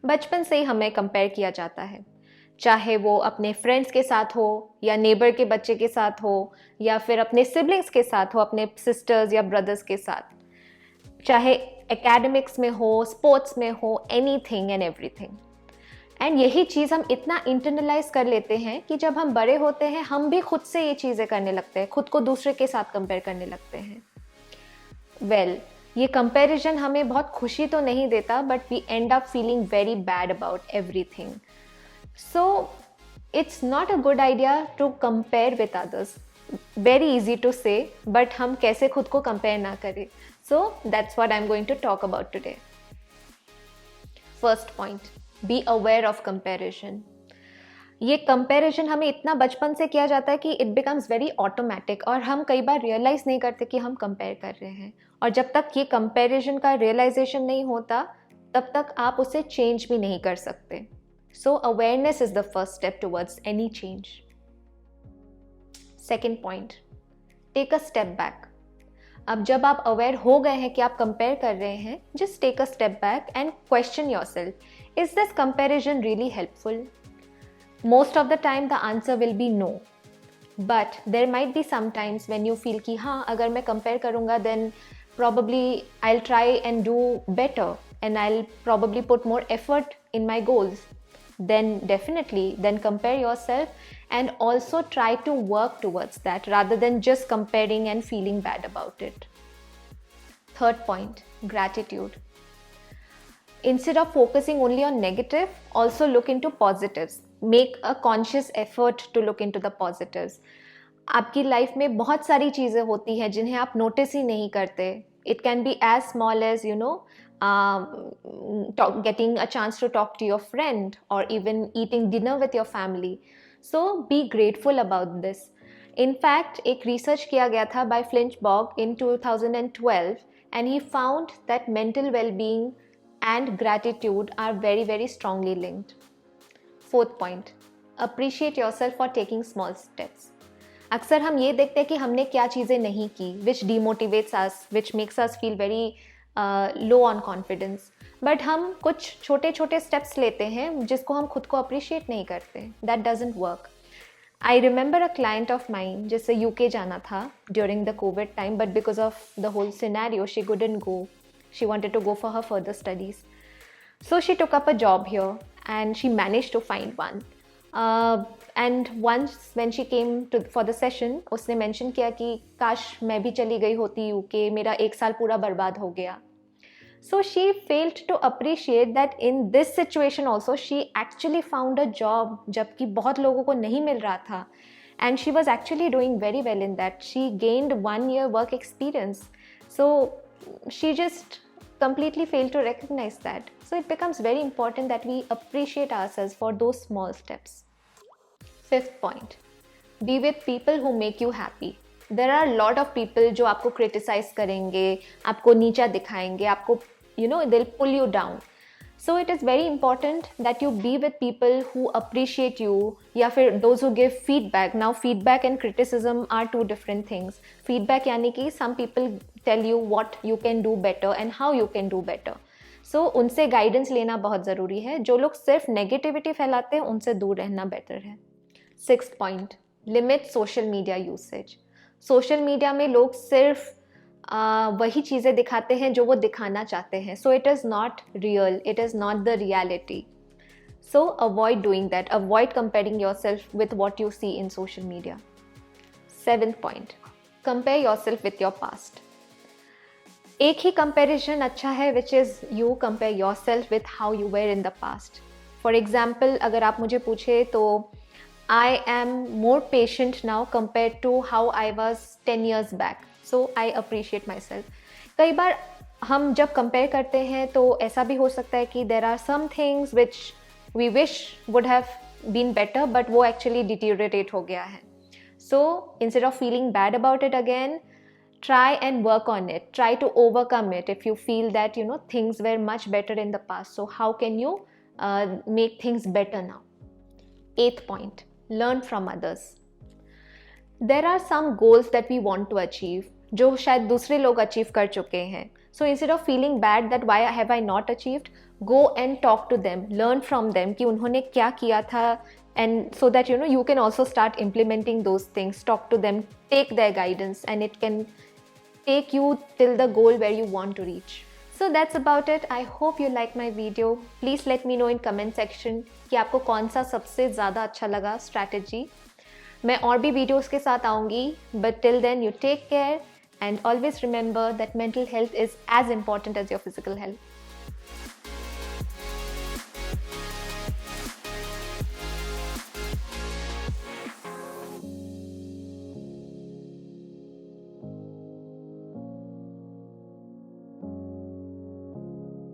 बचपन से ही हमें कंपेयर किया जाता है, चाहे वो अपने फ्रेंड्स के साथ हो या नेबर के बच्चे के साथ हो या फिर अपने सिबलिंग्स के साथ हो, अपने सिस्टर्स या ब्रदर्स के साथ, चाहे एकेडमिक्स में हो, स्पोर्ट्स में हो, एनीथिंग एंड एवरीथिंग। एंड यही चीज़ हम इतना इंटरनलाइज कर लेते हैं कि जब हम बड़े होते हैं हम भी खुद से ये चीज़ें करने लगते हैं, खुद को दूसरे के साथ कंपेयर करने लगते हैं। वेल, ये कंपैरिजन हमें बहुत खुशी तो नहीं देता, but we end up feeling very bad about everything. So it's not a good idea to compare with others. Very easy to say, but हम कैसे खुद को कंपेयर ना करें। So that's what I am going to talk about today. First point, be aware of comparison. ये comparison हमें इतना बचपन से किया जाता है कि इट बिकम्स वेरी ऑटोमेटिक और हम कई बार रियलाइज नहीं करते कि हम कंपेयर कर रहे हैं। और जब तक ये कंपैरिजन का रियलाइजेशन नहीं होता तब तक आप उसे चेंज भी नहीं कर सकते। So awareness is the first step towards any change. Second point, take a step back. अब जब आप अवेयर हो गए हैं कि आप कंपेयर कर रहे हैं, just take a step back and question yourself, is this comparison really helpful? Most of the time the answer will be no, but there might be some times when you feel कि हाँ, अगर मैं compare करूँगा then probably I'll try and do better and I'll probably put more effort in my goals. Then definitely, then compare yourself and also try to work towards that rather than just comparing and feeling bad about it. Third point, gratitude. Instead of focusing only on negative, also look into positives. Make a conscious effort to look into the positives. आपकी life में बहुत सारी चीज़ें होती हैं जिन्हें आप notice ही नहीं करते. It can be as small as getting a chance to talk to your friend or even eating dinner with your family. So be grateful about this. In fact, एक research किया गया था by Flinchbog in 2012 and he found that mental well-being and gratitude are very, very strongly linked. Fourth point, appreciate yourself for taking small steps. अक्सर हम ये देखते हैं कि हमने क्या चीज़ें नहीं की, which demotivates us, which makes us feel very low on confidence. But हम कुछ छोटे छोटे स्टेप्स लेते हैं जिसको हम खुद को अप्रिशिएट नहीं करते. That doesn't work. I remember a client of mine जिससे UK जाना था during the COVID time, but because of the whole scenario, she couldn't go. She wanted to go for her further studies. So she took up a job here and she managed to find one. And once when she came for the session, उसने mention किया कि काश मैं भी चली गई होती UK, मेरा एक साल पूरा बर्बाद हो गया. So she failed to appreciate that in this situation also she actually found a job जबकि बहुत लोगों को नहीं मिल रहा था. And she was actually doing very well in that. She gained 1 year work experience. So she just completely fail to recognize that. So it becomes very important that we appreciate ourselves for those small steps. Fifth point, be with people who make you happy. There are a lot of people जो आपको criticize करेंगे, आपको नीचा दिखाएंगे, आपको they'll pull you down. So it is very important that you be with people who appreciate you या फिर those who give feedback. Now feedback and criticism are two different things. Feedback यानी कि some people tell you what you can do better and how you can do better. So उनसे guidance लेना बहुत ज़रूरी है. जो लोग सिर्फ negativity फैलाते हैं उनसे दूर रहना better है. Sixth point, limit social media usage. Social media में लोग सिर्फ वही चीज़ें दिखाते हैं जो वो दिखाना चाहते हैं. So it is not real. It is not the reality. So avoid doing that. Avoid comparing yourself with what you see in social media. Seventh point, compare yourself with your past. एक ही comparison अच्छा है, which is you compare yourself with how you were in the past. For example, अगर आप मुझे पूछे तो I am more patient now compared to how I was 10 years back. So I appreciate myself. कई बार हम जब compare करते हैं तो ऐसा भी हो सकता है कि there are some things which we wish would have been better, but वो actually deteriorate हो गया है. So instead of feeling bad about it again, try and work on it. Try to overcome it if you feel that things were much better in the past. So how can you make things better now? Eighth point, learn from others. There are some goals that we want to achieve जो शायद दूसरे लोग achieve कर चुके हैं. So instead of feeling bad that why have I not achieved, go and talk to them, learn from them कि उन्होंने क्या किया था, and so that you can also start implementing those things. Talk to them, take their guidance, and it can take you till the goal where you want to reach. So that's about it. I hope you like my video. Please let me know in comment section कि आपको कौन सा सबसे ज़्यादा अच्छा लगा strategy. मैं और भी वीडियोस के साथ आऊँगी, but till then you take care and always remember that mental health is as important as your physical health.